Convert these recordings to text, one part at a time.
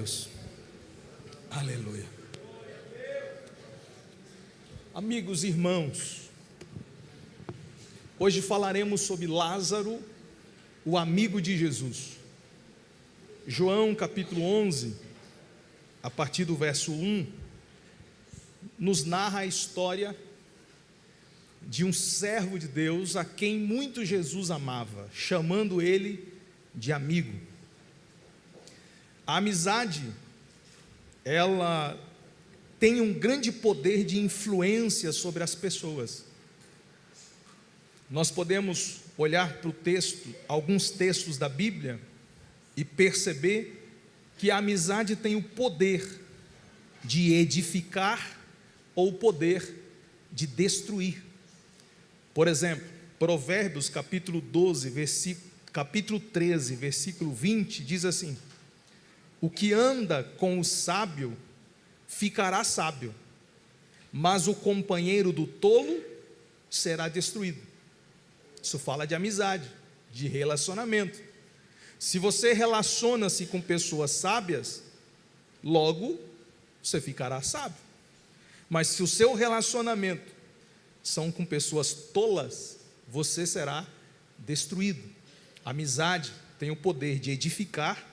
Deus. Aleluia. Amigos e irmãos, hoje falaremos sobre Lázaro, o amigo de Jesus. João capítulo 11, a partir do verso 1, nos narra a história de um servo de Deus a quem muito Jesus amava, chamando ele de amigo. A amizade, ela tem um grande poder de influência sobre as pessoas. Nós podemos olhar para o texto, alguns textos da Bíblia, e perceber que a amizade tem o poder de edificar ou o poder de destruir. Por exemplo, Provérbios capítulo 12, capítulo 13, versículo 20, diz assim: o que anda com o sábio ficará sábio, mas o companheiro do tolo será destruído. Isso fala de amizade, de relacionamento. Se você relaciona-se com pessoas sábias, logo você ficará sábio. Mas se o seu relacionamento são com pessoas tolas, você será destruído. A amizade tem o poder de edificar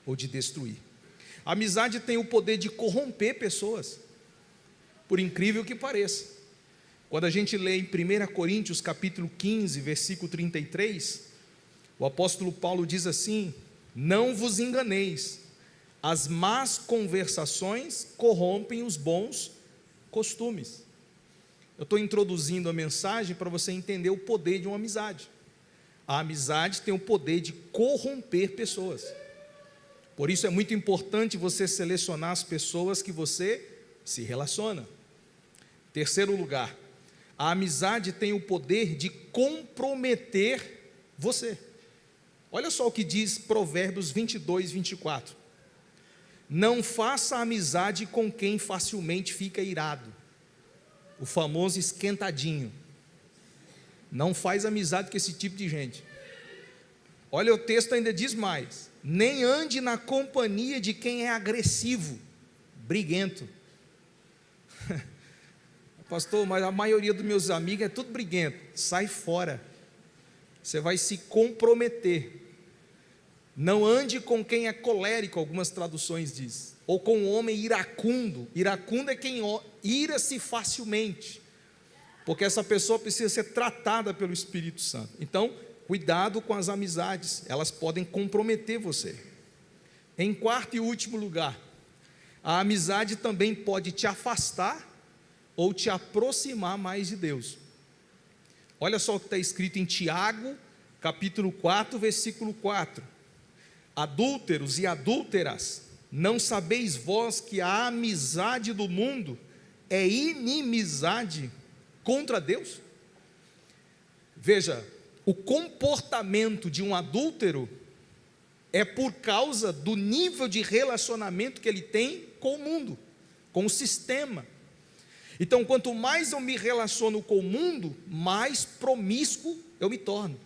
ou de destruir. A amizade tem o poder de corromper pessoas, por incrível que pareça. Quando a gente lê em 1 Coríntios capítulo 15, versículo 33, o apóstolo Paulo diz assim: não vos enganeis, as más conversações corrompem os bons costumes. Eu estou introduzindo a mensagem para você entender o poder de uma amizade. A amizade tem o poder de corromper pessoas. Por isso é muito importante você selecionar as pessoas que você se relaciona. Terceiro lugar, a amizade tem o poder de comprometer você. Olha só o que diz Provérbios 22, 24. Não faça amizade com quem facilmente fica irado. O famoso esquentadinho. Não faz amizade com esse tipo de gente. Olha, o texto ainda diz mais: nem ande na companhia de quem é agressivo, briguento. Pastor, mas a maioria dos meus amigos é tudo briguento. Sai fora, você vai se comprometer. Não ande com quem é colérico, algumas traduções diz, ou com um homem iracundo. Iracundo é quem ira-se facilmente, porque essa pessoa precisa ser tratada pelo Espírito Santo. Então, cuidado com as amizades, elas podem comprometer você. Em quarto e último lugar, a amizade também pode te afastar ou te aproximar mais de Deus. Olha só o que está escrito em Tiago, capítulo 4, versículo 4. Adúlteros e adúlteras, não sabeis vós que a amizade do mundo é inimizade contra Deus? Veja, o comportamento de um adúltero é por causa do nível de relacionamento que ele tem com o mundo, com o sistema. Então, quanto mais eu me relaciono com o mundo, mais promíscuo eu me torno.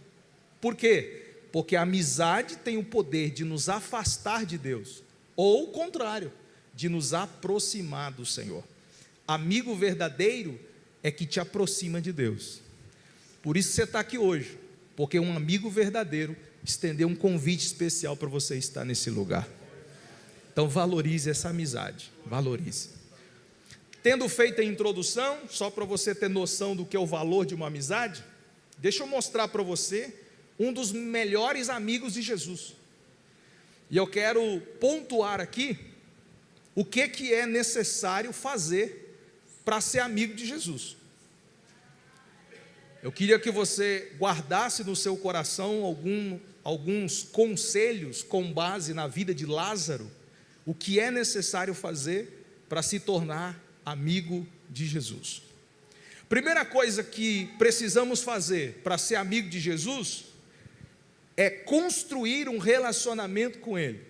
Por quê? Porque a amizade tem o poder de nos afastar de Deus, ou o contrário, de nos aproximar do Senhor. Amigo verdadeiro é que te aproxima de Deus. Por isso você está aqui hoje, porque um amigo verdadeiro estendeu um convite especial para você estar nesse lugar. Então valorize essa amizade, valorize. Tendo feito a introdução, só para você ter noção do que é o valor de uma amizade, deixa eu mostrar para você um dos melhores amigos de Jesus. E eu quero pontuar aqui o que é necessário fazer para ser amigo de Jesus. Eu queria que você guardasse no seu coração alguns conselhos com base na vida de Lázaro, o que é necessário fazer para se tornar amigo de Jesus. Primeira coisa que precisamos fazer para ser amigo de Jesus é construir um relacionamento com Ele.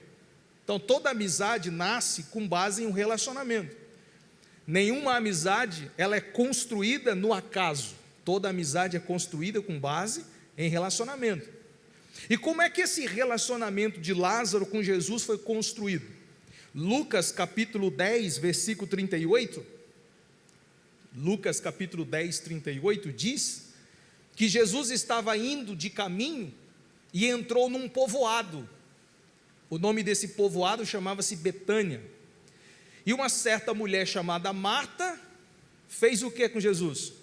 Então toda amizade nasce com base em um relacionamento. Nenhuma amizade ela é construída no acaso. Toda amizade é construída com base em relacionamento. E como é que esse relacionamento de Lázaro com Jesus foi construído? Lucas capítulo 10, versículo 38. Lucas capítulo 10, 38 diz que Jesus estava indo de caminho e entrou num povoado. O nome desse povoado chamava-se Betânia. E uma certa mulher chamada Marta fez o que com Jesus?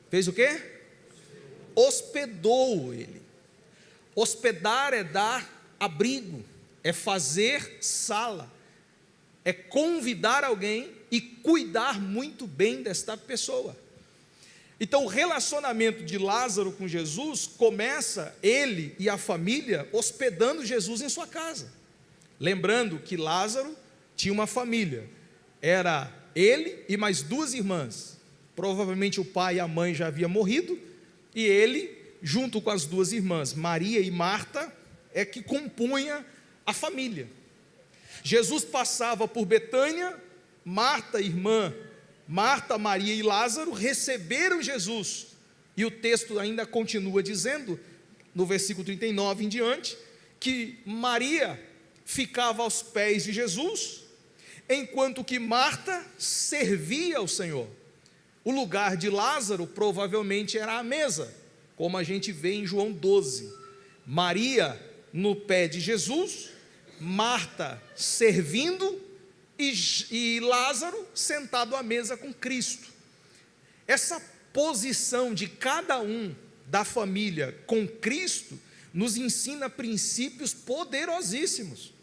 Fez o que? Hospedou ele. Hospedar é dar abrigo, é fazer sala, é convidar alguém e cuidar muito bem desta pessoa. Então o relacionamento de Lázaro com Jesus começa ele e a família hospedando Jesus em sua casa. Lembrando que Lázaro tinha uma família, era ele e mais duas irmãs. Provavelmente o pai e a mãe já haviam morrido, e ele, junto com as duas irmãs, Maria e Marta, é que compunha a família. Jesus passava por Betânia, Marta, irmã, Marta, Maria e Lázaro receberam Jesus, e o texto ainda continua dizendo, no versículo 39 em diante, que Maria ficava aos pés de Jesus, enquanto que Marta servia ao Senhor. O lugar de Lázaro provavelmente era a mesa, como a gente vê em João 12, Maria no pé de Jesus, Marta servindo e Lázaro sentado à mesa com Cristo. Essa posição de cada um da família com Cristo nos ensina princípios poderosíssimos.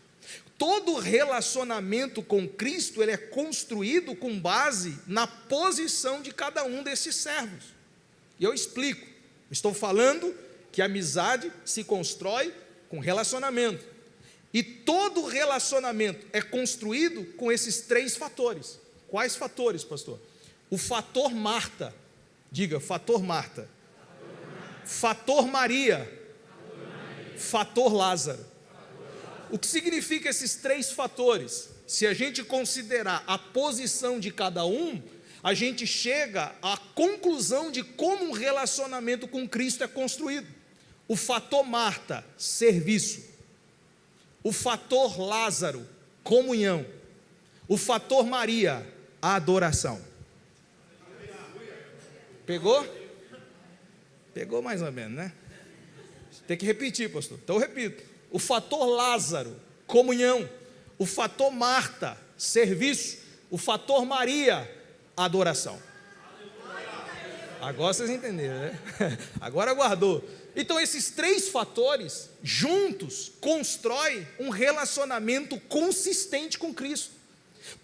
Todo relacionamento com Cristo ele é construído com base na posição de cada um desses servos. E eu explico. Estou falando que a amizade se constrói com relacionamento. E todo relacionamento é construído com esses três fatores. Quais fatores, pastor? O fator Marta. Diga, fator Marta. Fator Maria. Fator Lázaro. O que significa esses três fatores? Se a gente considerar a posição de cada um, a gente chega à conclusão de como um relacionamento com Cristo é construído. O fator Marta, serviço. O fator Lázaro, comunhão. O fator Maria, adoração. Pegou? Pegou mais ou menos, né? Tem que repetir, pastor. Então eu repito. O fator Lázaro, comunhão. O fator Marta, serviço. O fator Maria, adoração. Agora vocês entenderam, né? Agora guardou. Então esses três fatores juntos constroem um relacionamento consistente com Cristo.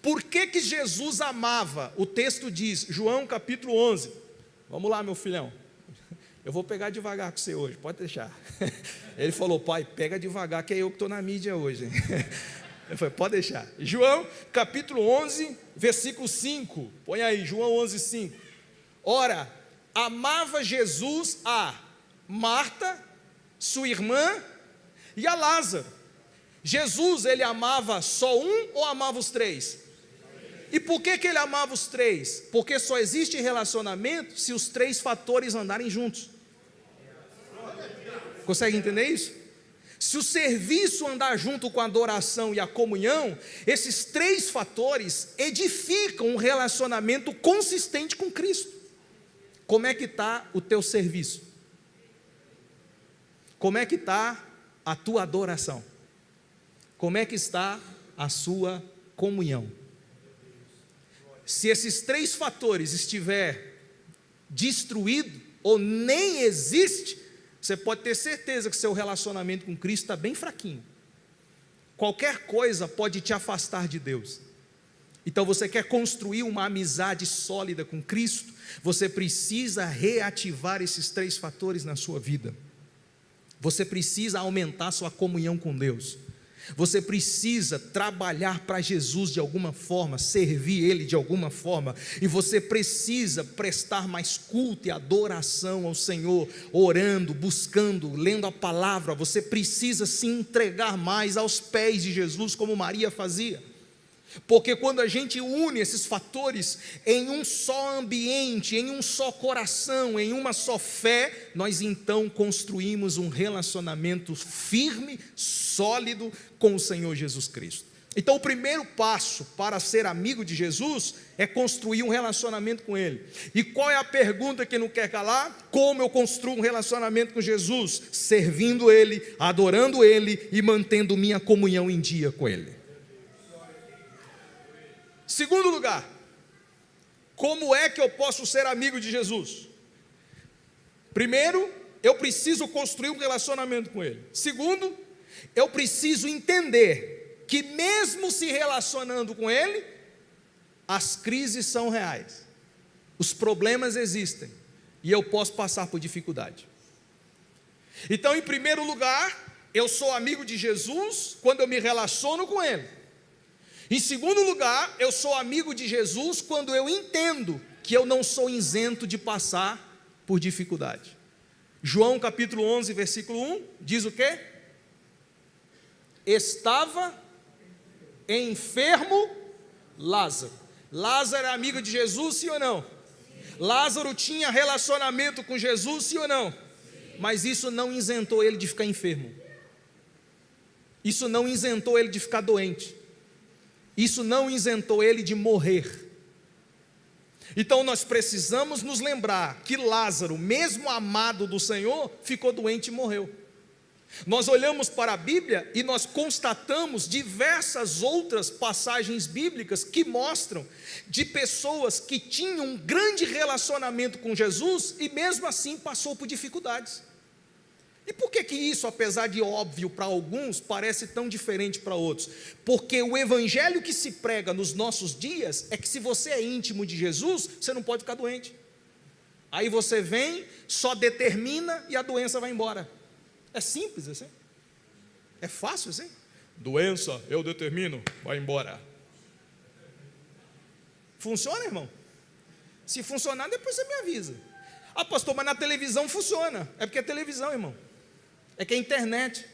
Por que que Jesus amava? O texto diz, João capítulo 11. Vamos lá, meu filhão. Eu vou pegar devagar com você hoje, pode deixar. Ele falou, pai, pega devagar que é eu que estou na mídia hoje. Eu falei, pode deixar. João capítulo 11, versículo 5. Põe aí, João 11, 5. Ora, amava Jesus a Marta, sua irmã, e a Lázaro. Jesus, ele amava só um ou amava os três? E por que que ele amava os três? Porque só existe relacionamento se os três fatores andarem juntos. Consegue entender isso? Se o serviço andar junto com a adoração e a comunhão, esses três fatores edificam um relacionamento consistente com Cristo. Como é que está o teu serviço? Como é que está a tua adoração? Como é que está a sua comunhão? Se esses três fatores estiver destruído ou nem existe, você pode ter certeza que seu relacionamento com Cristo está bem fraquinho. Qualquer coisa pode te afastar de Deus. Então você quer construir uma amizade sólida com Cristo, você precisa reativar esses três fatores na sua vida. Você precisa aumentar sua comunhão com Deus. Você precisa trabalhar para Jesus de alguma forma, servir Ele de alguma forma, e você precisa prestar mais culto e adoração ao Senhor, orando, buscando, lendo a palavra. Você precisa se entregar mais aos pés de Jesus, como Maria fazia. Porque quando a gente une esses fatores em um só ambiente, em um só coração, em uma só fé, nós então construímos um relacionamento firme, sólido com o Senhor Jesus Cristo. Então o primeiro passo para ser amigo de Jesus é construir um relacionamento com Ele. E qual é a pergunta que não quer calar? Como eu construo um relacionamento com Jesus? Servindo Ele, adorando Ele e mantendo minha comunhão em dia com Ele. Segundo lugar, como é que eu posso ser amigo de Jesus? Primeiro, eu preciso construir um relacionamento com Ele. Segundo, eu preciso entender que mesmo se relacionando com Ele, as crises são reais, os problemas existem, e eu posso passar por dificuldade. Então, em primeiro lugar, eu sou amigo de Jesus quando eu me relaciono com Ele. Em segundo lugar, eu sou amigo de Jesus quando eu entendo que eu não sou isento de passar por dificuldade. João capítulo 11, versículo 1, diz o quê? Estava enfermo Lázaro. Lázaro era amigo de Jesus, sim ou não? Sim. Lázaro tinha relacionamento com Jesus, sim ou não? Sim. Mas isso não isentou ele de ficar enfermo. Isso não isentou ele de ficar doente. Isso não isentou ele de morrer. Então nós precisamos nos lembrar que Lázaro, mesmo amado do Senhor, ficou doente e morreu. Nós olhamos para a Bíblia e nós constatamos diversas outras passagens bíblicas que mostram de pessoas que tinham um grande relacionamento com Jesus e mesmo assim passou por dificuldades. E por que isso, apesar de óbvio para alguns, parece tão diferente para outros? Porque o evangelho que se prega nos nossos dias é que se você é íntimo de Jesus, você não pode ficar doente. Aí você vem, só determina e a doença vai embora. É simples assim, é fácil assim. Doença, eu determino, vai embora. Funciona, irmão? Se funcionar, depois você me avisa. Ah, pastor, mas na televisão funciona. É porque é televisão, irmão. É que é internet.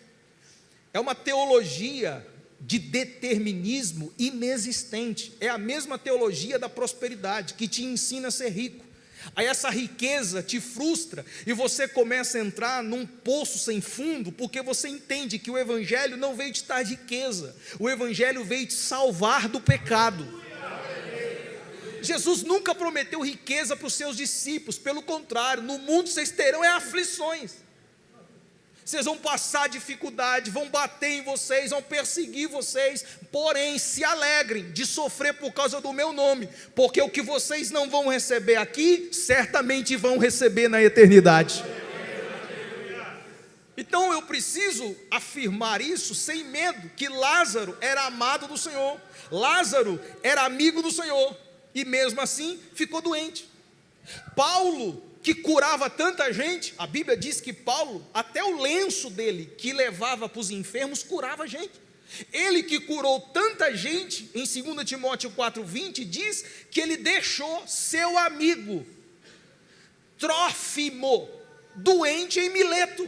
É uma teologia de determinismo inexistente. É a mesma teologia da prosperidade, que te ensina a ser rico. Aí essa riqueza te frustra e você começa a entrar num poço sem fundo, porque você entende que o evangelho não veio te dar riqueza, o evangelho veio te salvar do pecado. Jesus nunca prometeu riqueza para os seus discípulos, pelo contrário, no mundo vocês terão aflições. Vocês vão passar dificuldade, vão bater em vocês, vão perseguir vocês, porém se alegrem de sofrer por causa do meu nome, porque o que vocês não vão receber aqui, certamente vão receber na eternidade. Então eu preciso afirmar isso sem medo, que Lázaro era amado do Senhor, Lázaro era amigo do Senhor, e mesmo assim ficou doente. Paulo, que curava tanta gente, a Bíblia diz que Paulo, até o lenço dele, que levava para os enfermos, curava gente. Ele que curou tanta gente, em 2 Timóteo 4,20, diz que ele deixou seu amigo Trófimo doente em Mileto.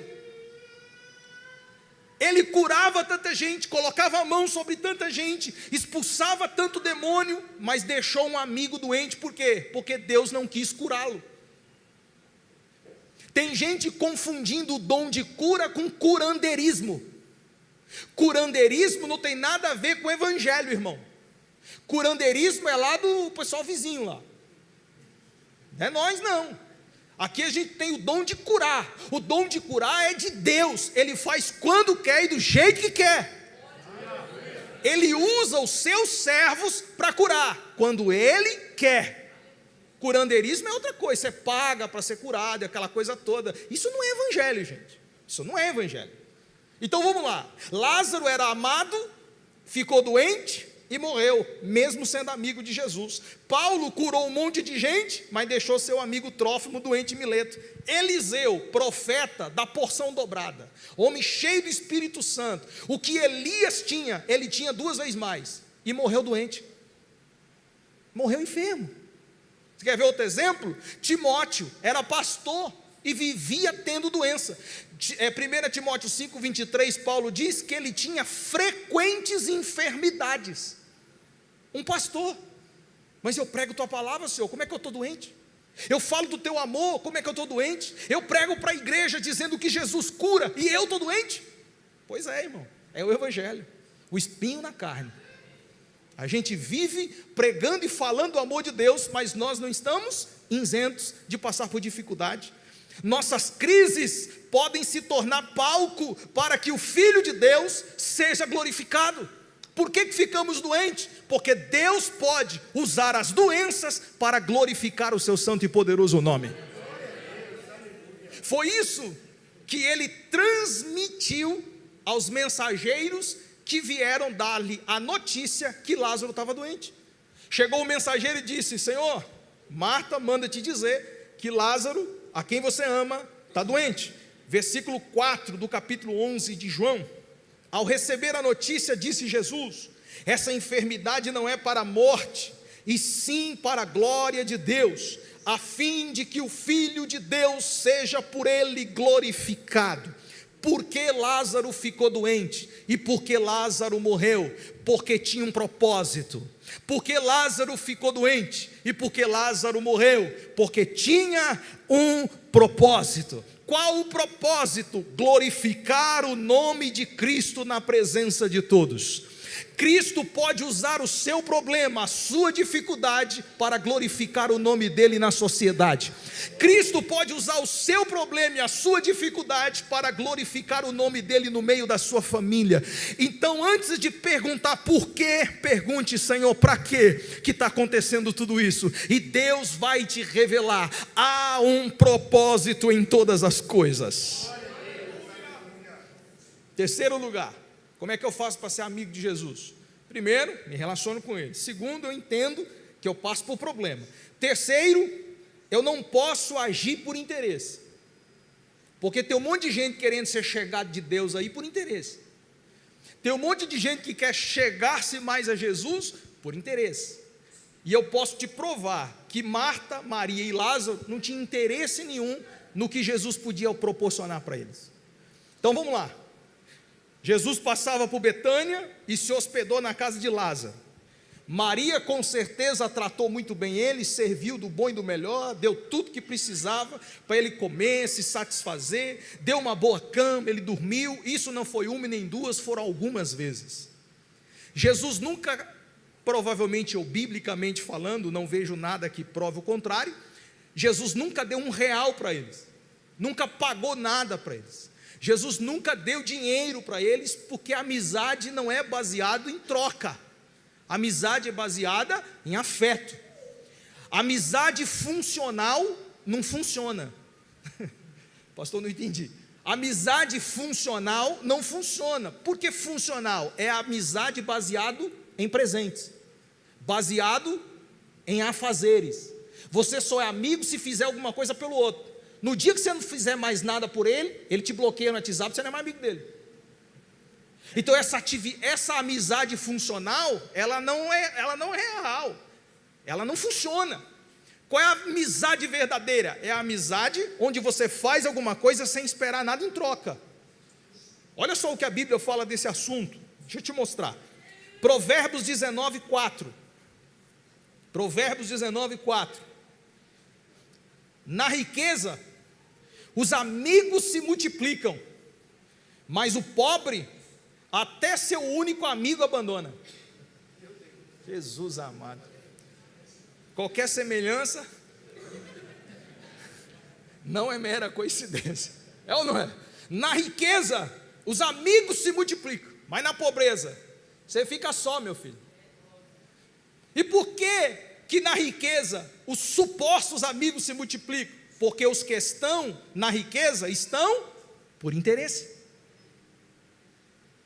Ele curava tanta gente, colocava a mão sobre tanta gente, expulsava tanto demônio, mas deixou um amigo doente. Por quê? Porque Deus não quis curá-lo. Tem gente confundindo o dom de cura com curandeirismo. Curandeirismo não tem nada a ver com o evangelho, irmão. Curandeirismo é lá do pessoal vizinho lá. Não é nós não. Aqui a gente tem o dom de curar. O dom de curar é de Deus. Ele faz quando quer e do jeito que quer. Ele usa os seus servos para curar, quando Ele quer. Curandeirismo é outra coisa, você paga para ser curado, aquela coisa toda. Isso não é evangelho, gente. Isso não é evangelho. Então vamos lá. Lázaro era amado, ficou doente e morreu, mesmo sendo amigo de Jesus. Paulo curou um monte de gente, mas deixou seu amigo Trófimo doente em Mileto. Eliseu, profeta da porção dobrada, homem cheio do Espírito Santo, o que Elias tinha, ele tinha 2 vezes mais, e morreu doente. Morreu enfermo. Você quer ver outro exemplo? Timóteo era pastor e vivia tendo doença. 1 Timóteo 5,23, Paulo diz que ele tinha frequentes enfermidades. Um pastor. Mas eu prego tua palavra, Senhor, como é que eu estou doente? Eu falo do teu amor, como é que eu estou doente? Eu prego para a igreja dizendo que Jesus cura e eu estou doente? Pois é, irmão, é o evangelho, o espinho na carne. A gente vive pregando e falando o amor de Deus, mas nós não estamos isentos de passar por dificuldade. Nossas crises podem se tornar palco para que o Filho de Deus seja glorificado. Por que ficamos doentes? Porque Deus pode usar as doenças para glorificar o seu santo e poderoso nome. Foi isso que ele transmitiu aos mensageiros que vieram dar-lhe a notícia que Lázaro estava doente. Chegou o mensageiro e disse: Senhor, Marta manda te dizer que Lázaro, a quem você ama, está doente. Versículo 4 do capítulo 11 de João. Ao receber a notícia, disse Jesus: essa enfermidade não é para a morte, e sim para a glória de Deus, a fim de que o Filho de Deus seja por ele glorificado. Por que Lázaro ficou doente? E por que Lázaro morreu? Porque tinha um propósito. Por que Lázaro ficou doente? E por que Lázaro morreu? Porque tinha um propósito. Qual o propósito? Glorificar o nome de Cristo na presença de todos. Cristo pode usar o seu problema, a sua dificuldade, para glorificar o nome dele na sociedade. Cristo pode usar o seu problema e a sua dificuldade para glorificar o nome dele no meio da sua família. Então, antes de perguntar por quê, pergunte: Senhor, para quê que está acontecendo tudo isso? E Deus vai te revelar: há um propósito em todas as coisas. Terceiro lugar, como é que eu faço para ser amigo de Jesus? Primeiro, me relaciono com ele. Segundo, eu entendo que eu passo por problema. Terceiro, eu não posso agir por interesse. Porque tem um monte de gente querendo ser chegado de Deus aí por interesse. Tem um monte de gente que quer chegar-se mais a Jesus por interesse. E eu posso te provar que Marta, Maria e Lázaro não tinham interesse nenhum no que Jesus podia proporcionar para eles. Então vamos lá. Jesus passava por Betânia e se hospedou na casa de Lázaro. Maria com certeza tratou muito bem ele, serviu do bom e do melhor, deu tudo que precisava para ele comer, se satisfazer, deu uma boa cama, ele dormiu. Isso não foi uma nem duas, foram algumas vezes. Jesus nunca, provavelmente ou biblicamente falando, não vejo nada que prove o contrário, Jesus nunca deu R$1 para eles, nunca pagou nada para eles. Jesus nunca deu dinheiro para eles, porque a amizade não é baseada em troca. A amizade é baseada em afeto. A amizade funcional não funciona. Pastor, não entendi. A amizade funcional não funciona. Por que funcional? É a amizade baseado em presentes, baseado em afazeres. Você só é amigo se fizer alguma coisa pelo outro. No dia que você não fizer mais nada por ele, ele te bloqueia no WhatsApp, você não é mais amigo dele. Então essa amizade funcional, ela não é real, ela não funciona. Qual é a amizade verdadeira? É a amizade onde você faz alguma coisa sem esperar nada em troca. Olha só o que a Bíblia fala desse assunto, deixa eu te mostrar. Provérbios 19:4. Provérbios 19:4. Na riqueza, os amigos se multiplicam, mas o pobre até seu único amigo abandona. Jesus amado. Qualquer semelhança não é mera coincidência. É ou não é? Na riqueza, os amigos se multiplicam, mas na pobreza, você fica só, meu filho. E por que na riqueza os supostos amigos se multiplicam? Porque os que estão na riqueza estão por interesse.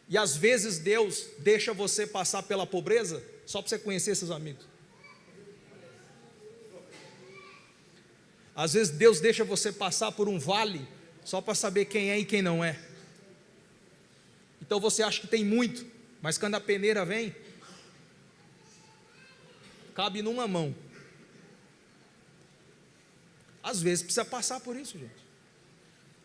E às vezes Deus deixa você passar pela pobreza só para você conhecer seus amigos. Às vezes Deus deixa você passar por um vale só para saber quem é e quem não é. Então você acha que tem muito, mas quando a peneira vem, cabe numa mão. Às vezes precisa passar por isso, gente.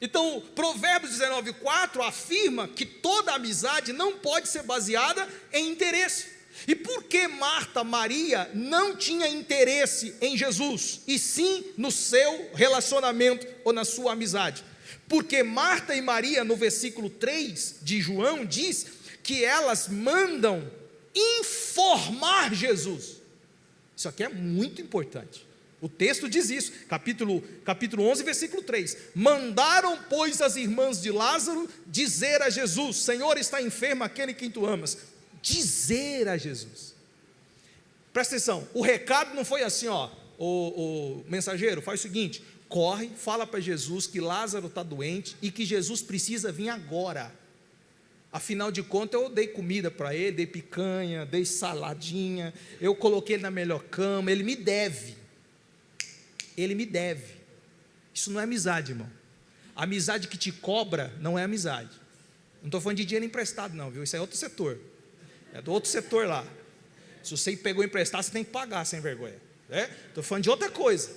Então, Provérbios 19:4 afirma que toda amizade não pode ser baseada em interesse. E por que Marta, Maria não tinha interesse em Jesus, e sim no seu relacionamento ou na sua amizade? Porque Marta e Maria, no versículo 3 de João, diz que elas mandam informar Jesus. Isso aqui é muito importante. O texto diz isso, capítulo 11, versículo 3. Mandaram, pois, as irmãs de Lázaro dizer a Jesus: Senhor, está enfermo aquele quem tu amas. Dizer a Jesus. Presta atenção, o recado não foi assim, ó, o mensageiro, faz o seguinte: corre, fala para Jesus que Lázaro está doente e que Jesus precisa vir agora. Afinal de contas, eu dei comida para ele, dei picanha, dei saladinha, eu coloquei ele na melhor cama, ele me deve. Ele me deve. Isso não é amizade, irmão. A amizade que te cobra não é amizade. Não estou falando de dinheiro emprestado não, viu? Isso é outro setor. É do outro setor lá. Se você pegou emprestado, você tem que pagar, sem vergonha. Estou falando de outra coisa.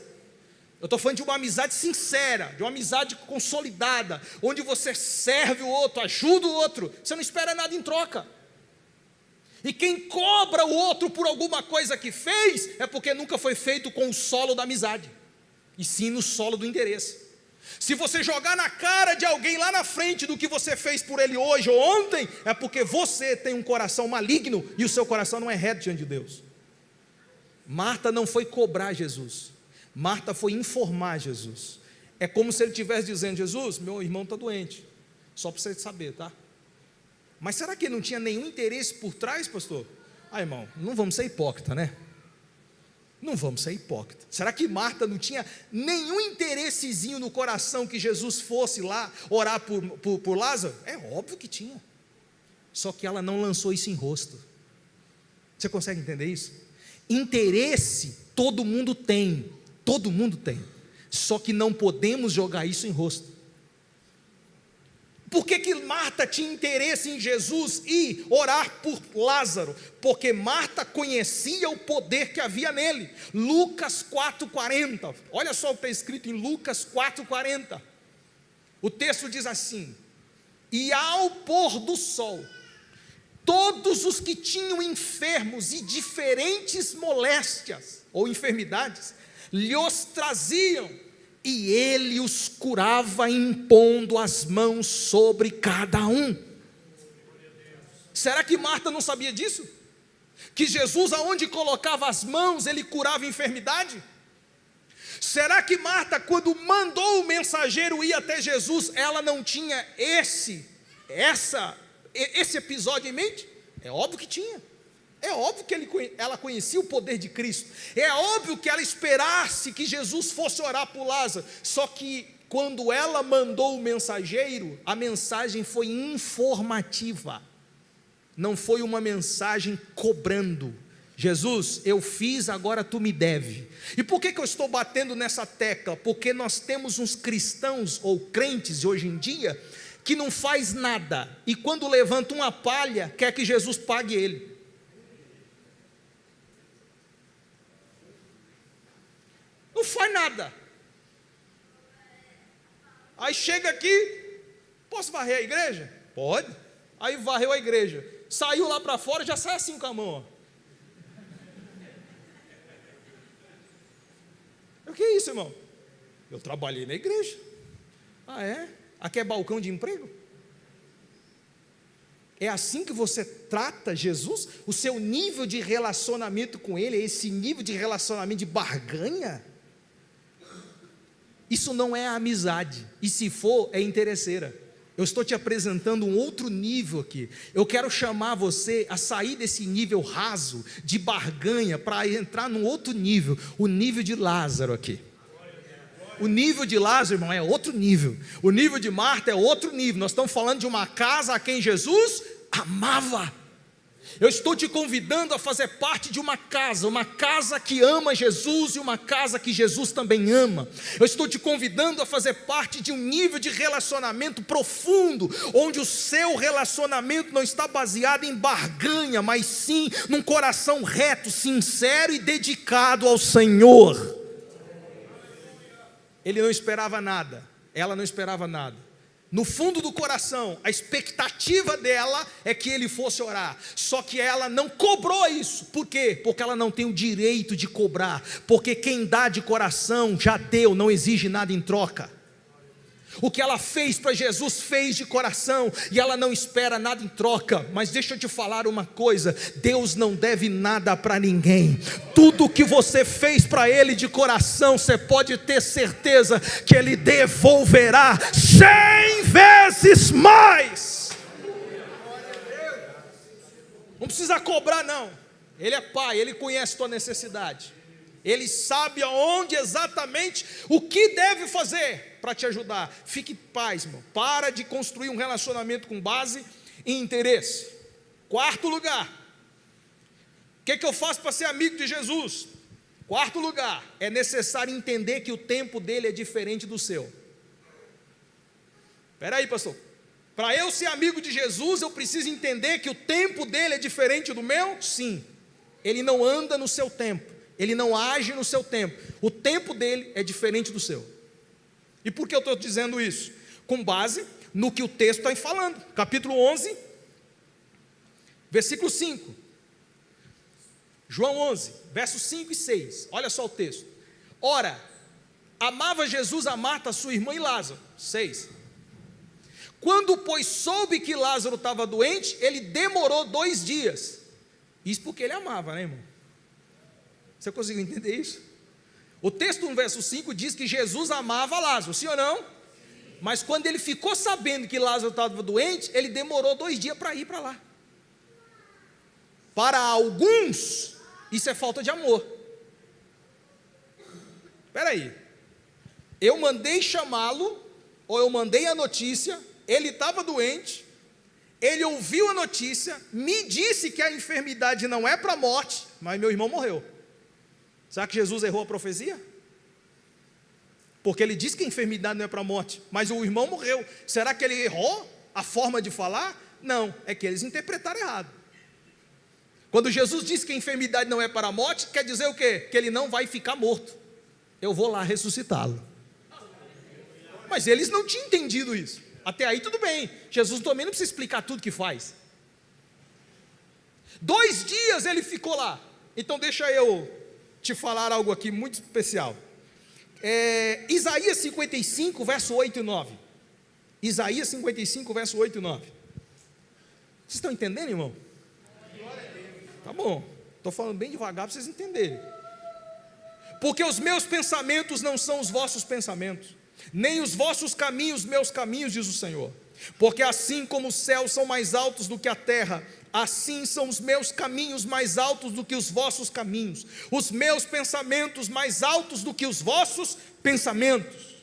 Eu estou falando de uma amizade sincera, de uma amizade consolidada, onde você serve o outro, ajuda o outro, você não espera nada em troca. E quem cobra o outro por alguma coisa que fez, é porque nunca foi feito com o solo da amizade, e sim no solo do interesse. Se você jogar na cara de alguém lá na frente do que você fez por ele hoje ou ontem, é porque você tem um coração maligno, e o seu coração não é reto diante de Deus. Marta não foi cobrar Jesus, Marta foi informar Jesus. É como se ele estivesse dizendo: Jesus, meu irmão está doente, só para você saber, tá? Mas será que ele não tinha nenhum interesse por trás, pastor? Irmão, não vamos ser hipócrita, né? Não vamos ser hipócrita. Será que Marta não tinha nenhum interessezinho no coração que Jesus fosse lá orar por Lázaro? É óbvio que tinha. Só que ela não lançou isso em rosto. Você consegue entender isso? Interesse todo mundo tem. Todo mundo tem. Só que não podemos jogar isso em rosto. Por que Marta tinha interesse em Jesus e orar por Lázaro? Porque Marta conhecia o poder que havia nele. Lucas 4,40. Olha só o que está escrito em Lucas 4,40. O texto diz assim: e ao pôr do sol, todos os que tinham enfermos e diferentes moléstias ou enfermidades, lhes traziam, e ele os curava, impondo as mãos sobre cada um. Será que Marta não sabia disso? Que Jesus, aonde colocava as mãos, ele curava enfermidade? Será que Marta, quando mandou o mensageiro ir até Jesus, ela não tinha esse episódio em mente? É óbvio que tinha. É óbvio que ela conhecia o poder de Cristo. É óbvio que ela esperasse que Jesus fosse orar por Lázaro. Só que quando ela mandou o mensageiro, a mensagem foi informativa. Não foi uma mensagem cobrando. Jesus, eu fiz, agora tu me deve. E por que eu estou batendo nessa tecla? Porque nós temos uns cristãos ou crentes hoje em dia que não faz nada, e quando levanta uma palha, quer que Jesus pague ele. Não faz nada. Aí chega aqui: posso varrer a igreja? Pode. Aí varreu a igreja, saiu lá para fora, já sai assim com a mão, ó. O que é isso, irmão? Eu trabalhei na igreja. Ah, é? Aqui é balcão de emprego? É assim que você trata Jesus? O seu nível de relacionamento com Ele é esse nível de relacionamento de barganha? Isso não é amizade, e se for, é interesseira. Eu estou te apresentando um outro nível aqui. Eu quero chamar você a sair desse nível raso de barganha para entrar num outro nível, o nível de Lázaro aqui. O nível de Lázaro, irmão, é outro nível. O nível de Marta é outro nível. Nós estamos falando de uma casa a quem Jesus amava. Eu estou te convidando a fazer parte de uma casa que ama Jesus e uma casa que Jesus também ama. Eu estou te convidando a fazer parte de um nível de relacionamento profundo, onde o seu relacionamento não está baseado em barganha, mas sim num coração reto, sincero e dedicado ao Senhor. Ele não esperava nada, ela não esperava nada. No fundo do coração, a expectativa dela é que ele fosse orar. Só que ela não cobrou isso. Por quê? Porque ela não tem o direito de cobrar. Porque quem dá de coração já deu, não exige nada em troca. O que ela fez para Jesus, fez de coração, e ela não espera nada em troca. Mas deixa eu te falar uma coisa: Deus não deve nada para ninguém. Tudo que você fez para Ele de coração, você pode ter certeza que Ele devolverá 100 vezes mais. Não precisa cobrar não. Ele é Pai, Ele conhece a tua necessidade. Ele sabe aonde exatamente o que deve fazer para te ajudar. Fique em paz, irmão. Para de construir um relacionamento com base em interesse. Quarto lugar. O que eu faço para ser amigo de Jesus? Quarto lugar. É necessário entender que o tempo dele é diferente do seu. Espera aí, pastor. Para eu ser amigo de Jesus, eu preciso entender que o tempo dele é diferente do meu? Sim. Ele não anda no seu tempo. Ele não age no seu tempo. O tempo dele é diferente do seu. E por que eu estou dizendo isso? Com base no que o texto está falando. Capítulo 11, versículo 5. João 11, versos 5 e 6. Olha só o texto. Ora, amava Jesus a Marta, sua irmã, e Lázaro. 6. Quando, pois, soube que Lázaro estava doente, ele demorou 2 dias. Isso porque ele amava, né, irmão? Você conseguiu entender isso? O texto no verso 5 diz que Jesus amava Lázaro, sim ou não? Mas quando ele ficou sabendo que Lázaro estava doente, ele demorou 2 dias para ir para lá. Para alguns, isso é falta de amor. Espera aí, eu mandei chamá-lo, ou eu mandei a notícia, ele estava doente, ele ouviu a notícia, me disse que a enfermidade não é para a morte, mas meu irmão morreu. Será que Jesus errou a profecia? Porque ele disse que a enfermidade não é para a morte, mas o irmão morreu. Será que ele errou a forma de falar? Não, é que eles interpretaram errado. Quando Jesus disse que a enfermidade não é para a morte, quer dizer o quê? Que ele não vai ficar morto. Eu vou lá ressuscitá-lo. Mas eles não tinham entendido isso. Até aí tudo bem. Jesus também não precisa explicar tudo que faz. 2 dias ele ficou lá. Então deixa eu te falar algo aqui muito especial. Isaías 55, verso 8 e 9. Isaías 55, verso 8 e 9. Vocês estão entendendo, irmão? Tá bom, estou falando bem devagar para vocês entenderem. Porque os meus pensamentos não são os vossos pensamentos, nem os vossos caminhos, meus caminhos, diz o Senhor. Porque assim como os céus são mais altos do que a terra, assim são os meus caminhos mais altos do que os vossos caminhos, os meus pensamentos mais altos do que os vossos pensamentos.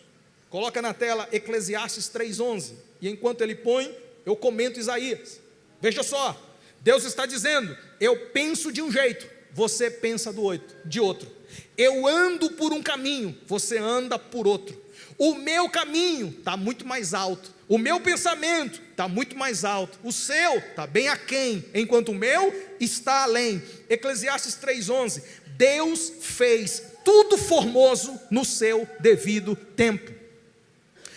Coloca na tela Eclesiastes 3:11, e enquanto ele põe, eu comento Isaías. Veja só, Deus está dizendo: eu penso de um jeito, você pensa de outro. Eu ando por um caminho, você anda por outro. O meu caminho está muito mais alto, o meu pensamento está muito mais alto, o seu está bem aquém, enquanto o meu está além. Eclesiastes 3:11, Deus fez tudo formoso no seu devido tempo.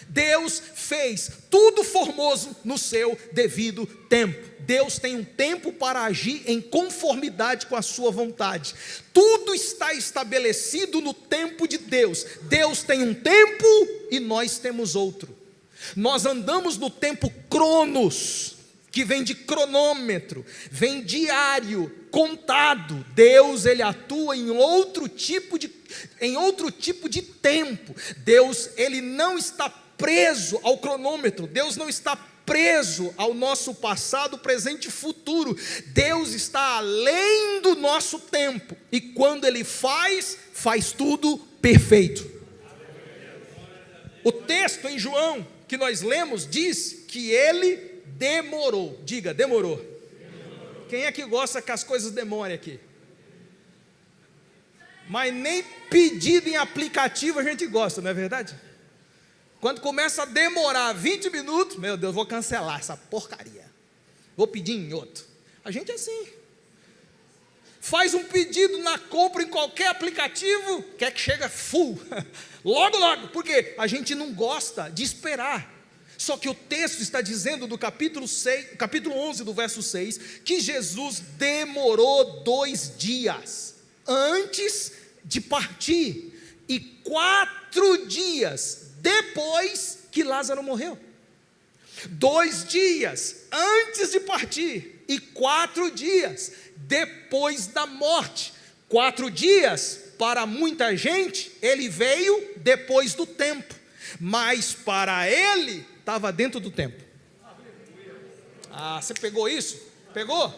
Deus fez tudo formoso no seu devido tempo. Deus tem um tempo para agir em conformidade com a sua vontade. Tudo está estabelecido no tempo de Deus. Deus tem um tempo e nós temos outro. Nós andamos no tempo cronos, que vem de cronômetro, vem diário, contado. Deus, ele atua em outro tipo de tempo. Deus, ele não está preso ao cronômetro. Deus não está preso ao nosso passado, presente e futuro. Deus está além do nosso tempo, e quando ele faz tudo perfeito. O texto em João que nós lemos diz que ele demorou. Diga, demorou. Quem é que gosta que as coisas demorem aqui? Mas nem pedido em aplicativo a gente gosta, não é verdade? Quando começa a demorar 20 minutos, meu Deus, vou cancelar essa porcaria, vou pedir em outro. A gente é assim. Faz um pedido na compra em qualquer aplicativo, quer que chega full, logo, porque a gente não gosta de esperar. Só que o texto está dizendo do capítulo 11 do verso 6, que Jesus demorou 2 dias antes de partir, e 4 dias depois que Lázaro morreu. 2 dias antes de partir e 4 dias depois da morte. 4 dias, para muita gente, ele veio depois do tempo, mas para ele, estava dentro do tempo. Você pegou isso? Pegou?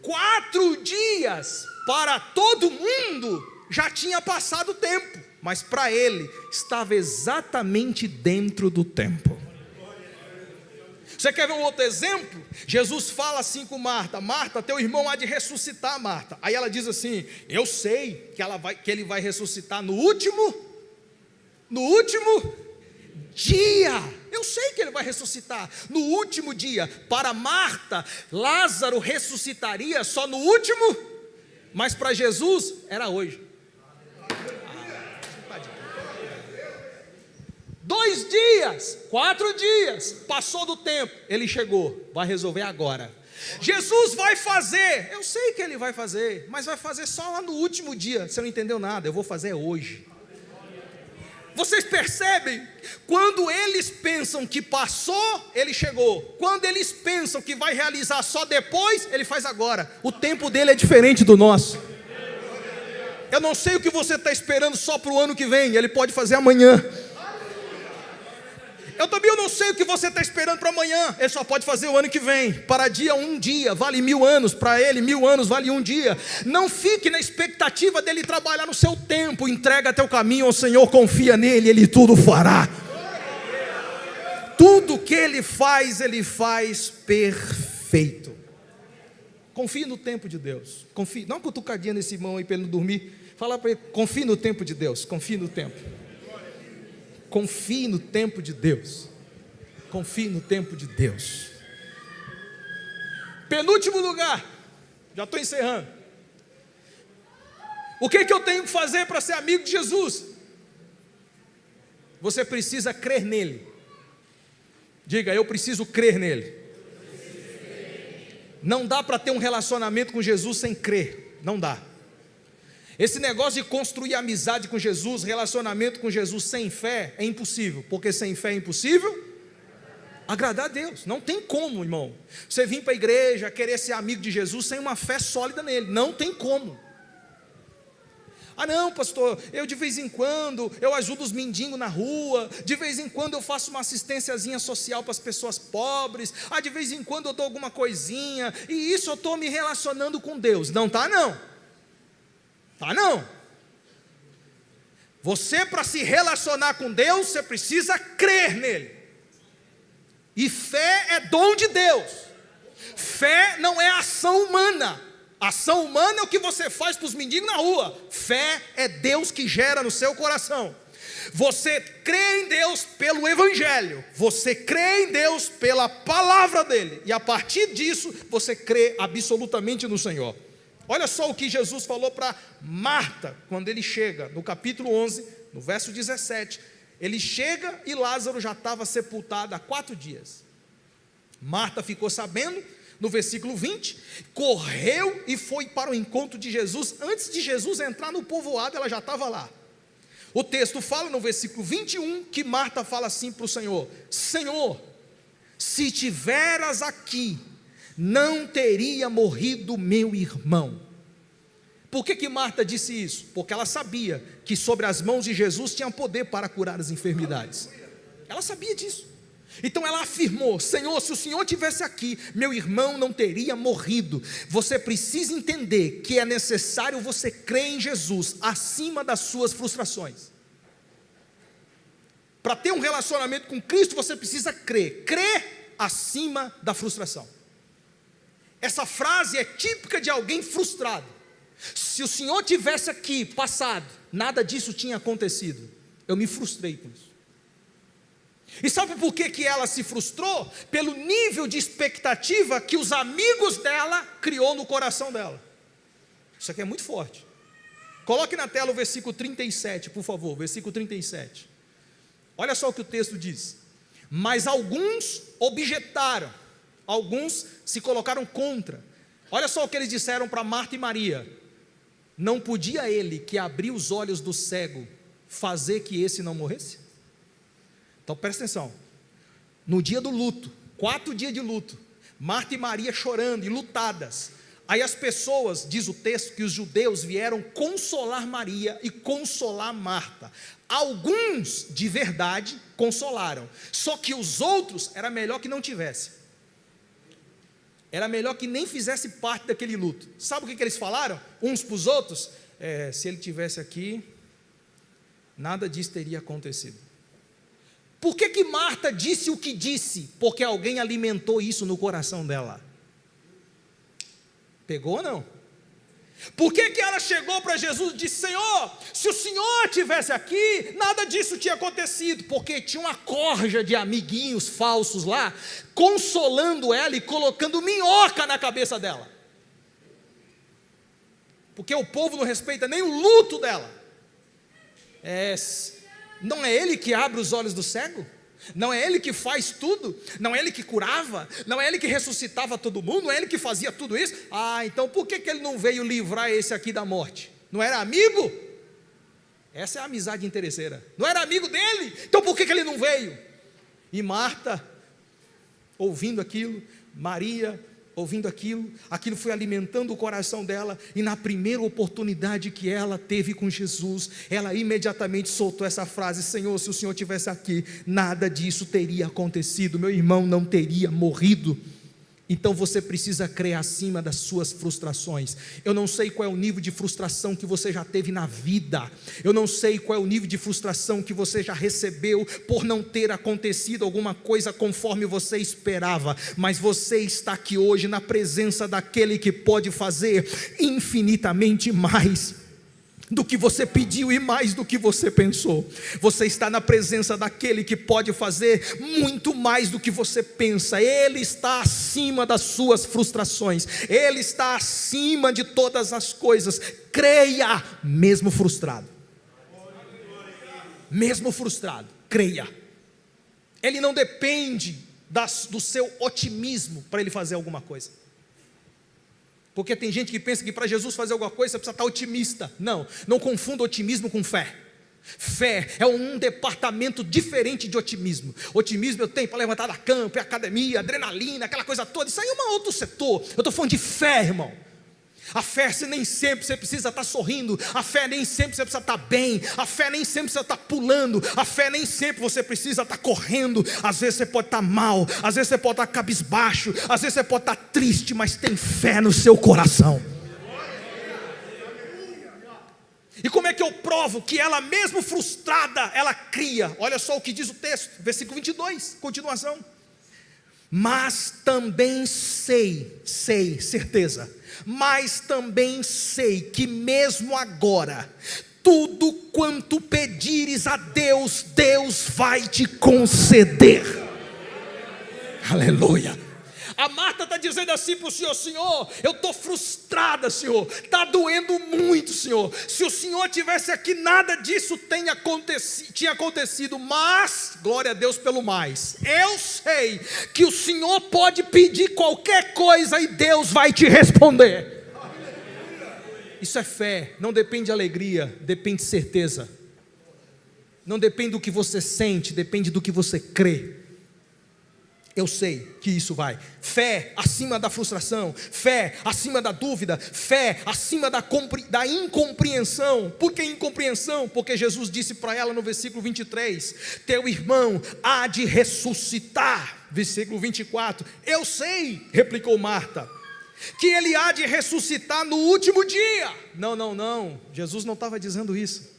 4 dias, para todo mundo, já tinha passado o tempo, mas para ele, estava exatamente dentro do tempo. Você quer ver um outro exemplo? Jesus fala assim com Marta: Marta, teu irmão há de ressuscitar, Marta. Aí ela diz assim: eu sei que ele vai ressuscitar no último dia. Eu sei que ele vai ressuscitar no último dia. Para Marta, Lázaro ressuscitaria só no último, mas para Jesus era hoje. 2 dias, 4 dias, passou do tempo, ele chegou, vai resolver agora. Jesus vai fazer, eu sei que ele vai fazer, mas vai fazer só lá no último dia. Você não entendeu nada, eu vou fazer hoje. Vocês percebem? Quando eles pensam que passou, ele chegou. Quando eles pensam que vai realizar só depois, ele faz agora. O tempo dele é diferente do nosso. Eu não sei o que você está esperando só para o ano que vem, ele pode fazer amanhã. Eu não sei o que você está esperando para amanhã, ele só pode fazer o ano que vem. Para dia, 1 dia vale 1000 anos, para ele 1000 anos vale 1 dia. Não fique na expectativa dele trabalhar no seu tempo. Entrega teu caminho ao Senhor, confia nele, ele tudo fará. Tudo que ele faz perfeito. Confie no tempo de Deus. Confie, dá uma cutucadinha nesse irmão aí para ele não dormir. Fala para ele: confie no tempo de Deus, confie no tempo. Confie no tempo de Deus. Confie no tempo de Deus. Penúltimo lugar, já estou encerrando. O que eu tenho que fazer para ser amigo de Jesus? Você precisa crer nele. Diga: eu preciso crer nele. Não dá para ter um relacionamento com Jesus sem crer. Não dá. Esse negócio de construir amizade com Jesus, relacionamento com Jesus sem fé, é impossível. Porque sem fé é impossível agradar a Deus. Não tem como, irmão, você vir para a igreja, querer ser amigo de Jesus sem uma fé sólida nele. Não tem como. Não, pastor, eu de vez em quando eu ajudo os mendigos na rua, de vez em quando eu faço uma assistênciazinha social para as pessoas pobres, de vez em quando eu dou alguma coisinha, e isso eu estou me relacionando com Deus. Não está não. Não. Você, para se relacionar com Deus, você precisa crer nele. E fé é dom de Deus. Fé não é ação humana. Ação humana é o que você faz para os mendigos na rua. Fé é Deus que gera no seu coração. Você crê em Deus pelo Evangelho. Você crê em Deus pela palavra dele. E a partir disso, você crê absolutamente no Senhor. Olha só o que Jesus falou para Marta, quando ele chega, no capítulo 11, no verso 17, ele chega e Lázaro já estava sepultado há 4 dias. Marta ficou sabendo, no versículo 20, correu e foi para o encontro de Jesus. Antes de Jesus entrar no povoado, ela já estava lá. O texto fala no versículo 21, que Marta fala assim para o Senhor: Senhor, se tiveras aqui, não teria morrido meu irmão. Por que Marta disse isso? Porque ela sabia que sobre as mãos de Jesus tinha poder para curar as enfermidades. Ela sabia disso. Então ela afirmou: Senhor, se o Senhor tivesse aqui, meu irmão não teria morrido. Você precisa entender que é necessário você crer em Jesus acima das suas frustrações. Para ter um relacionamento com Cristo, você precisa crer acima da frustração. Essa frase é típica de alguém frustrado. Se o Senhor tivesse aqui passado, nada disso tinha acontecido. Eu me frustrei com isso. E sabe por que ela se frustrou? Pelo nível de expectativa que os amigos dela criou no coração dela. Isso aqui é muito forte. Coloque na tela o versículo 37, por favor, versículo 37. Olha só o que o texto diz. Mas alguns objetaram, alguns se colocaram contra. Olha só o que eles disseram para Marta e Maria: não podia ele, que abriu os olhos do cego, fazer que esse não morresse? Então presta atenção, no dia do luto, 4 dias de luto, Marta e Maria chorando, enlutadas. Aí as pessoas, diz o texto, que os judeus vieram consolar Maria e consolar Marta. Alguns, de verdade, consolaram, só que os outros, era melhor que não tivesse. Era melhor que nem fizesse parte daquele luto. Sabe o que eles falaram? Uns para os outros? Se ele tivesse aqui, nada disso teria acontecido. Por que Marta disse o que disse? Porque alguém alimentou isso no coração dela. Pegou ou não? Por que ela chegou para Jesus e disse: Senhor, se o Senhor estivesse aqui, nada disso tinha acontecido? Porque tinha uma corja de amiguinhos falsos lá, consolando ela e colocando minhoca na cabeça dela. Porque o povo não respeita nem o luto dela. Não é ele que abre os olhos do cego? Não é ele que faz tudo? Não é ele que curava? Não é ele que ressuscitava todo mundo? Não é ele que fazia tudo isso? Então por que ele não veio livrar esse aqui da morte? Não era amigo? Essa é a amizade interesseira. Não era amigo dele? Então por que ele não veio? E Marta, ouvindo aquilo, Maria, ouvindo aquilo foi alimentando o coração dela, e na primeira oportunidade que ela teve com Jesus, ela imediatamente soltou essa frase: Senhor, se o Senhor estivesse aqui, nada disso teria acontecido, meu irmão não teria morrido. Então você precisa crer acima das suas frustrações. Eu não sei qual é o nível de frustração que você já teve na vida, eu não sei qual é o nível de frustração que você já recebeu por não ter acontecido alguma coisa conforme você esperava, mas você está aqui hoje na presença daquele que pode fazer infinitamente mais do que você pediu e mais do que você pensou. Você está na presença daquele que pode fazer muito mais do que você pensa. Ele está acima das suas frustrações, ele está acima de todas as coisas. Creia, mesmo frustrado. Mesmo frustrado, creia. Ele não depende do seu otimismo para ele fazer alguma coisa. Porque tem gente que pensa que para Jesus fazer alguma coisa você precisa estar otimista. Não confunda otimismo com fé. Fé é um departamento diferente de otimismo. Otimismo eu tenho para levantar da cama, é academia, adrenalina, aquela coisa toda. Isso aí é um outro setor. Eu estou falando de fé, irmão. A fé, nem sempre você precisa estar sorrindo. A fé nem sempre você precisa estar bem. A fé nem sempre você está pulando. A fé nem sempre você precisa estar correndo. Às vezes você pode estar mal, às vezes você pode estar cabisbaixo, às vezes você pode estar triste, mas tem fé no seu coração. E como é que eu provo que ela mesmo frustrada, ela cria? Olha só o que diz o texto, versículo 22, continuação. Mas também sei, certeza, mas também sei que mesmo agora, tudo quanto pedires a Deus, Deus vai te conceder. Aleluia. A Marta está dizendo assim para o Senhor: Senhor, eu estou frustrada, Senhor, está doendo muito, Senhor. Se o Senhor tivesse aqui, nada disso tinha acontecido. Mas, glória a Deus pelo mais, eu sei que o Senhor pode pedir qualquer coisa e Deus vai te responder. Isso é fé, não depende de alegria, depende de certeza. Não depende do que você sente, depende do que você crê. Eu sei que isso vai. Fé acima da frustração, fé acima da dúvida, fé acima da incompreensão. Por que incompreensão? Porque Jesus disse para ela no versículo 23: teu irmão há de ressuscitar. Versículo 24: eu sei, replicou Marta, que ele há de ressuscitar no último dia. Não, Jesus não estava dizendo isso.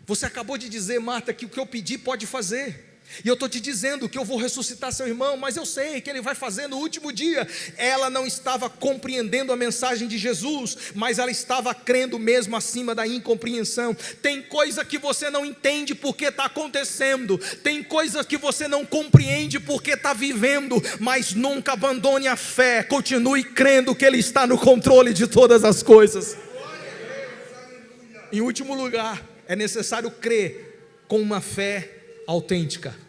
Você acabou de dizer, Marta, que o que eu pedi pode fazer. E eu estou te dizendo que eu vou ressuscitar seu irmão, mas eu sei que ele vai fazer no último dia. Ela não estava compreendendo a mensagem de Jesus, mas ela estava crendo mesmo acima da incompreensão. Tem coisa que você não entende porque está acontecendo, tem coisa que você não compreende porque está vivendo, mas nunca abandone a fé, continue crendo que Ele está no controle de todas as coisas. Em último lugar, é necessário crer com uma fé autêntica.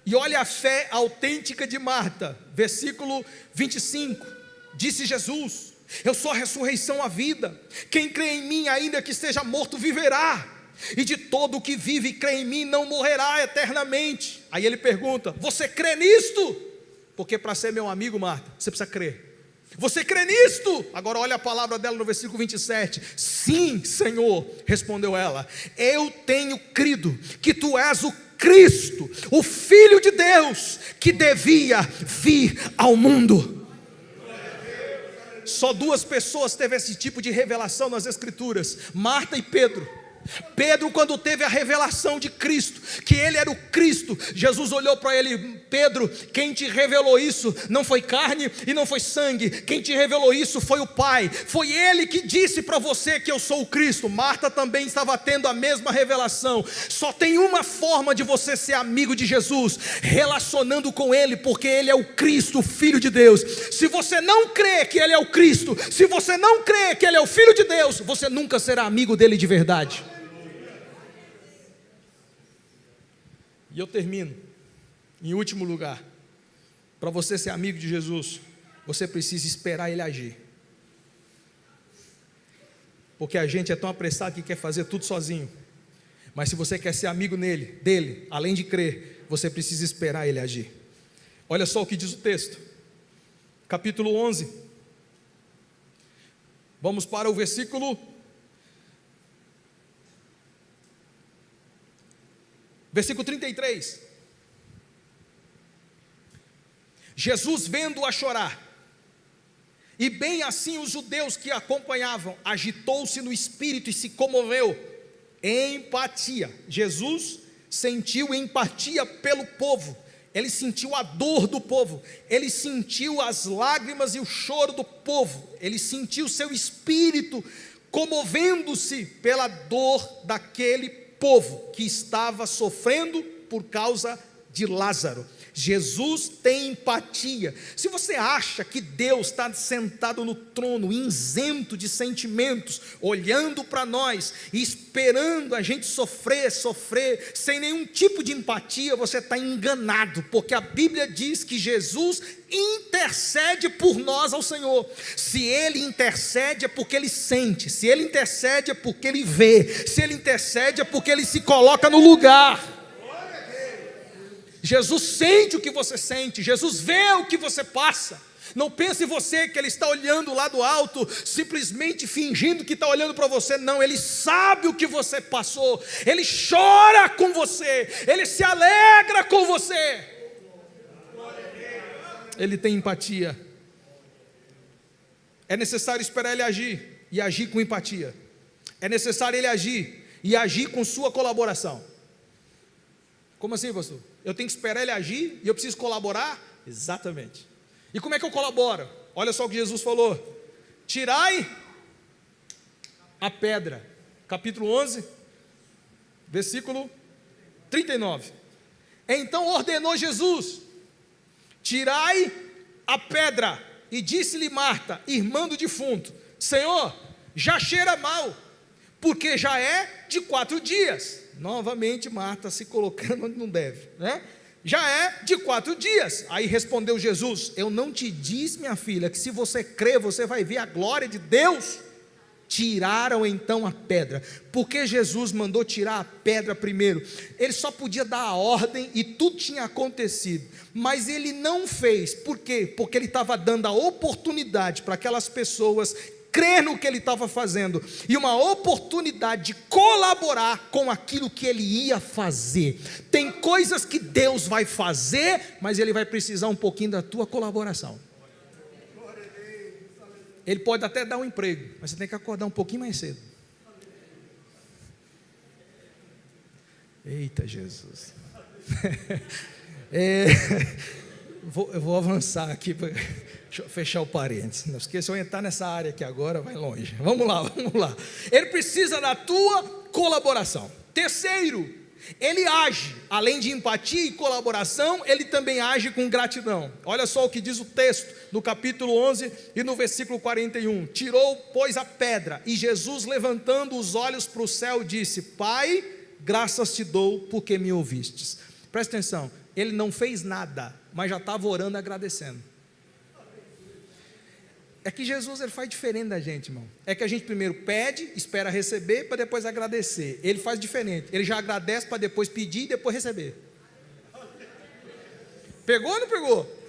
E olha a fé autêntica de Marta, versículo 25, disse Jesus: eu sou a ressurreição, a vida, quem crê em mim, ainda que esteja morto, viverá. e de todo o que vive e crê em mim não morrerá eternamente. Aí ele pergunta: você crê nisto? Porque para ser meu amigo, Marta, você precisa crer. Você crê nisto? Agora olha a palavra dela no versículo 27. Sim, Senhor, respondeu ela, eu tenho crido que tu és o Cristo, o Filho de Deus, que devia vir ao mundo. Só duas pessoas teve esse tipo de revelação nas Escrituras: Marta e Pedro. Pedro, quando teve a revelação de Cristo, que ele era o Cristo, Jesus olhou para ele: Pedro, quem te revelou isso não foi carne e não foi sangue, quem te revelou isso foi o Pai, foi Ele que disse para você que eu sou o Cristo. Marta também estava tendo a mesma revelação. Só tem uma forma de você ser amigo de Jesus: relacionando com Ele, porque Ele é o Cristo, o Filho de Deus. Se você não crê que Ele é o Cristo, se você não crê que Ele é o Filho de Deus, você nunca será amigo dEle de verdade. E eu termino, em último lugar, para você ser amigo de Jesus, você precisa esperar Ele agir. Porque a gente é tão apressado que quer fazer tudo sozinho. Mas se você quer ser amigo dele, além de crer, você precisa esperar Ele agir. Olha só o que diz o texto, capítulo 11. Vamos para o versículo 33. Jesus, vendo-a chorar, e bem assim os judeus que a acompanhavam, agitou-se no espírito e se comoveu. Empatia. Jesus sentiu empatia pelo povo. Ele sentiu a dor do povo. Ele sentiu as lágrimas e o choro do povo. Ele sentiu seu espírito comovendo-se pela dor daquele povo que estava sofrendo por causa de Lázaro. Jesus tem empatia. Se você acha que Deus está sentado no trono, isento de sentimentos, olhando para nós e esperando a gente sofrer, sem nenhum tipo de empatia, você está enganado, porque a Bíblia diz que Jesus intercede por nós ao Senhor. Se Ele intercede é porque Ele sente, se Ele intercede é porque Ele vê, se Ele intercede é porque Ele se coloca no lugar. Jesus sente o que você sente, Jesus vê o que você passa. Não pense você que Ele está olhando lá do alto, simplesmente fingindo que está olhando para você. Não, Ele sabe o que você passou, Ele chora com você, Ele se alegra com você. Ele tem empatia. É necessário esperar Ele agir, e agir com empatia. É necessário Ele agir, e agir com sua colaboração. Como assim, pastor? Eu tenho que esperar Ele agir e eu preciso colaborar? Exatamente. E como é que eu colaboro? Olha só o que Jesus falou: tirai a pedra. Capítulo 11, versículo 39. Então ordenou Jesus: tirai a pedra. E disse-lhe Marta, irmã do defunto: Senhor, já cheira mal, porque já é de 4 dias. Novamente Marta se colocando onde não deve, né? Já é de 4 dias. Aí respondeu Jesus: eu não te disse, minha filha, que se você crer, você vai ver a glória de Deus? Tiraram então a pedra. Porque Jesus mandou tirar a pedra primeiro? Ele só podia dar a ordem e tudo tinha acontecido, mas Ele não fez. Por quê? Porque Ele estava dando a oportunidade para aquelas pessoas crer no que Ele estava fazendo, e uma oportunidade de colaborar com aquilo que Ele ia fazer. Tem coisas que Deus vai fazer, mas Ele vai precisar um pouquinho da tua colaboração. Ele pode até dar um emprego, mas você tem que acordar um pouquinho mais cedo. Eita Jesus. Eu vou avançar aqui, deixa eu fechar o parênteses. Não esqueça, se eu entrar nessa área aqui agora, vai longe. Vamos lá. Ele precisa da tua colaboração. Terceiro, Ele age, além de empatia e colaboração, Ele também age com gratidão. Olha só o que diz o texto, no capítulo 11 e no versículo 41. Tirou, pois, a pedra, e Jesus, levantando os olhos para o céu, disse: Pai, graças te dou, porque me ouvistes. Presta atenção, Ele não fez nada, mas já estava orando e agradecendo. É que Jesus ele faz diferente da gente, irmão. É que a gente primeiro pede, espera receber, para depois agradecer. Ele faz diferente. Ele já agradece para depois pedir e depois receber. Pegou ou não pegou?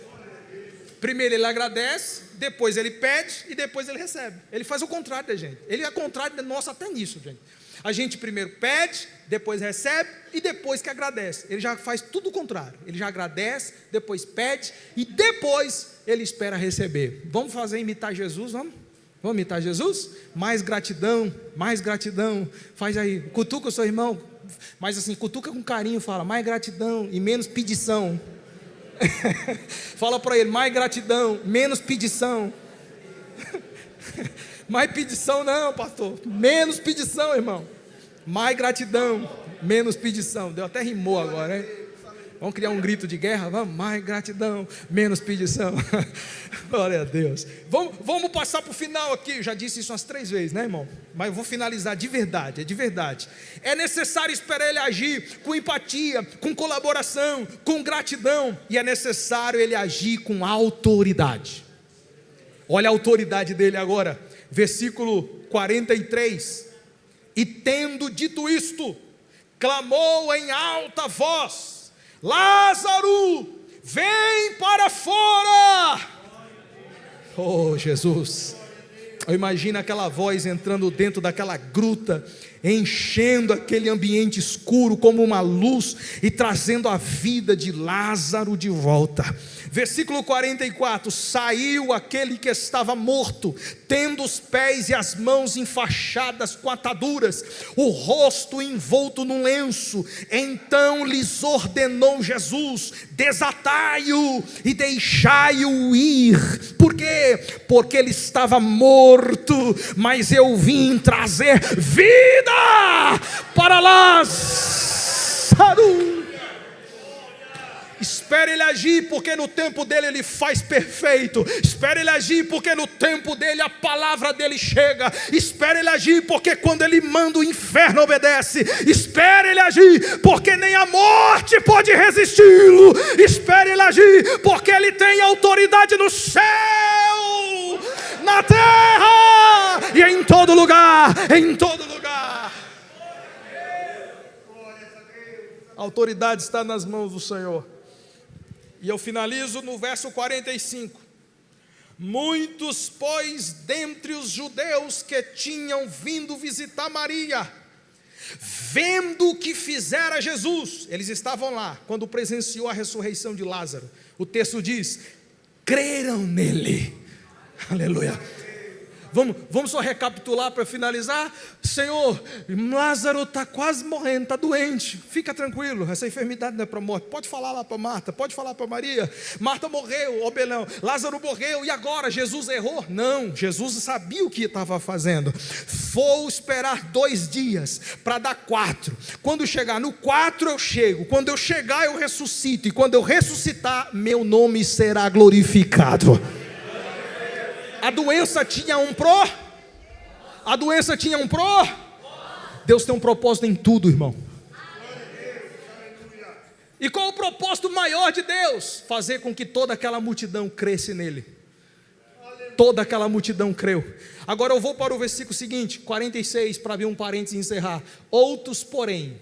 Primeiro ele agradece, depois ele pede e depois ele recebe. Ele faz o contrário da gente. Ele é contrário de nós até nisso, gente. A gente primeiro pede, depois recebe e depois que agradece. Ele já faz tudo o contrário. Ele já agradece, depois pede e depois ele espera receber. Vamos fazer imitar Jesus, vamos? Vamos imitar Jesus? Mais gratidão, mais gratidão. Faz aí, cutuca o seu irmão, mas assim, cutuca com carinho, fala mais gratidão e menos pedição. Fala para ele, mais gratidão, menos pedição. Mais pedição não, pastor. Menos pedição, irmão. Mais gratidão, menos pedição. Deu até rimou agora, hein? Vamos criar um grito de guerra? Vamos, mais gratidão, menos pedição. Glória a Deus. Vamos passar para o final aqui. Eu já disse isso umas 3 vezes, né, irmão? Mas eu vou finalizar de verdade, é de verdade. É necessário esperar ele agir com empatia, com colaboração, com gratidão. E é necessário ele agir com autoridade. Olha a autoridade dele agora. Versículo 43. E tendo dito isto, clamou em alta voz: Lázaro, vem para fora. Oh Jesus, eu imagino aquela voz entrando dentro daquela gruta, enchendo aquele ambiente escuro como uma luz e trazendo a vida de Lázaro de volta. Versículo 44, saiu aquele que estava morto, tendo os pés e as mãos enfaixadas com ataduras, o rosto envolto num lenço. Então lhes ordenou Jesus: desatai-o e deixai-o ir. Por quê? Porque ele estava morto, mas eu vim trazer vida para Lázaro. Espere ele agir, porque no tempo dele ele faz perfeito. Espere ele agir, porque no tempo dele a palavra dele chega. Espere ele agir, porque quando ele manda o inferno obedece. Espere ele agir, porque nem a morte pode resisti-lo. Espere ele agir, porque ele tem autoridade no céu, na terra e em todo lugar. Em todo lugar. A autoridade está nas mãos do Senhor. E eu finalizo no verso 45. Muitos, pois, dentre os judeus que tinham vindo visitar Maria, vendo o que fizera Jesus, eles estavam lá quando presenciou a ressurreição de Lázaro. O texto diz: creram nele. Aleluia. Vamos só recapitular para finalizar. Senhor, Lázaro está quase morrendo, está doente. Fica tranquilo, essa enfermidade não é para morte. Pode falar lá para Marta, pode falar para Maria. Marta morreu, ó Belão. Lázaro morreu, e agora? Jesus errou? Não, Jesus sabia o que estava fazendo. Vou esperar 2 dias para dar 4. Quando chegar no 4 eu chego. Quando eu chegar eu ressuscito. E quando eu ressuscitar, meu nome será glorificado. A doença tinha um pró? A doença tinha um pró? Deus tem um propósito em tudo, irmão. E qual o propósito maior de Deus? Fazer com que toda aquela multidão cresce nele. Toda aquela multidão creu. Agora eu vou para o versículo seguinte, 46, para abrir um parênteses e encerrar. Outros, porém,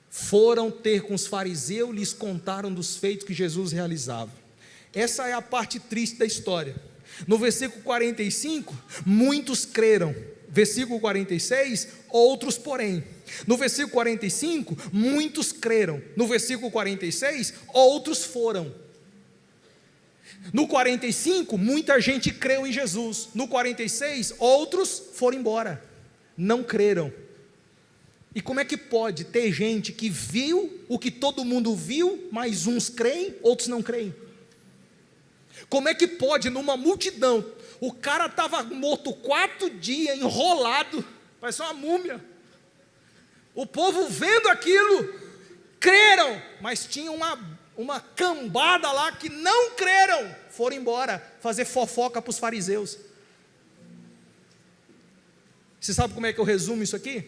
foram ter com os fariseus, lhes contaram dos feitos que Jesus realizava. Essa é a parte triste da história. No versículo 45, muitos creram. Versículo 46, outros porém. No versículo 45, muitos creram. No versículo 46, outros foram. No 45, muita gente creu em Jesus. No 46, outros foram embora, não creram. E como é que pode ter gente que viu o que todo mundo viu, mas uns creem, outros não creem? Como é que pode numa multidão, o cara estava morto 4 dias, enrolado, parece uma múmia, o povo vendo aquilo, creram, mas tinha uma cambada lá que não creram, foram embora, fazer fofoca para os fariseus. Você sabe como é que eu resumo isso aqui?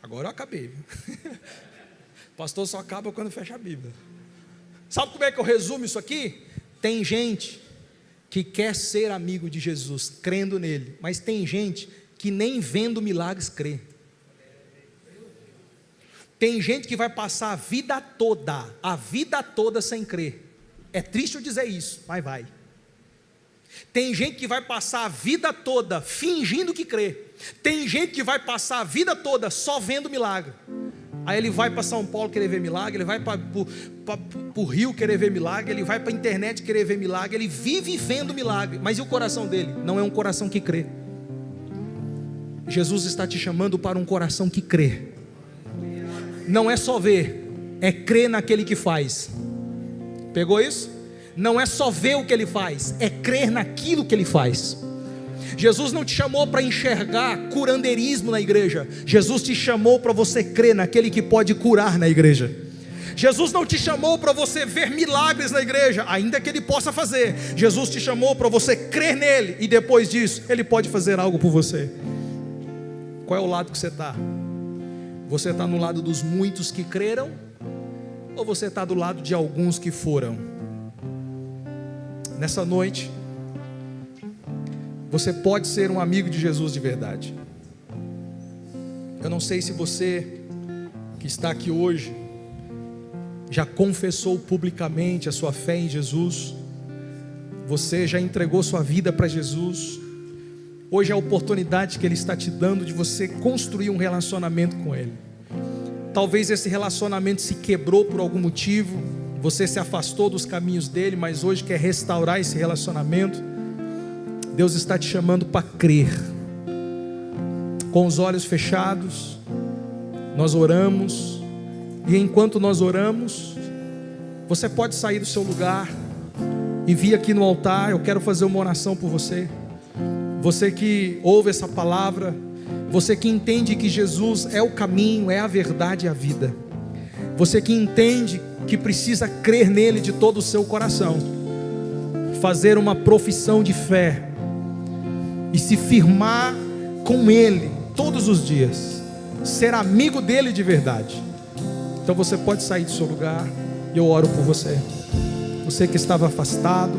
Agora eu acabei. Pastor só acaba quando fecha a Bíblia. Sabe como é que eu resumo isso aqui? Tem gente que quer ser amigo de Jesus, crendo nele, mas tem gente que nem vendo milagres crê. Tem gente que vai passar a vida toda sem crer. É triste eu dizer isso, mas vai. Tem gente que vai passar a vida toda fingindo que crê. Tem gente que vai passar a vida toda só vendo milagre. Aí ele vai para São Paulo querer ver milagre, ele vai para o Rio querer ver milagre, ele vai para a internet querer ver milagre, ele vive vendo milagre, mas e o coração dele? Não é um coração que crê. Jesus está te chamando para um coração que crê. Não é só ver, é crer naquele que faz. Pegou isso? Não é só ver o que ele faz, é crer naquilo que ele faz. Jesus não te chamou para enxergar curandeirismo na igreja. Jesus te chamou para você crer naquele que pode curar na igreja. Jesus não te chamou para você ver milagres na igreja, ainda que ele possa fazer. Jesus te chamou para você crer nele, e depois disso, ele pode fazer algo por você. Qual é o lado que você está? Você está no lado dos muitos que creram? Ou você está do lado de alguns que foram? Nessa noite, você pode ser um amigo de Jesus de verdade. Eu não sei se você que está aqui hoje já confessou publicamente a sua fé em Jesus. Você já entregou sua vida para Jesus. Hoje é a oportunidade que Ele está te dando de você construir um relacionamento com Ele. Talvez esse relacionamento se quebrou por algum motivo, você se afastou dos caminhos dele, mas hoje quer restaurar esse relacionamento. Deus está te chamando para crer. Com os olhos fechados, nós oramos, e enquanto nós oramos, você pode sair do seu lugar e vir aqui no altar. Eu quero fazer uma oração por você. Você que ouve essa palavra, você que entende que Jesus é o caminho, é a verdade e a vida. Você que entende que precisa crer nele de todo o seu coração, fazer uma profissão de fé e se firmar com ele todos os dias, ser amigo dele de verdade. Então você pode sair do seu lugar e eu oro por você. Você que estava afastado,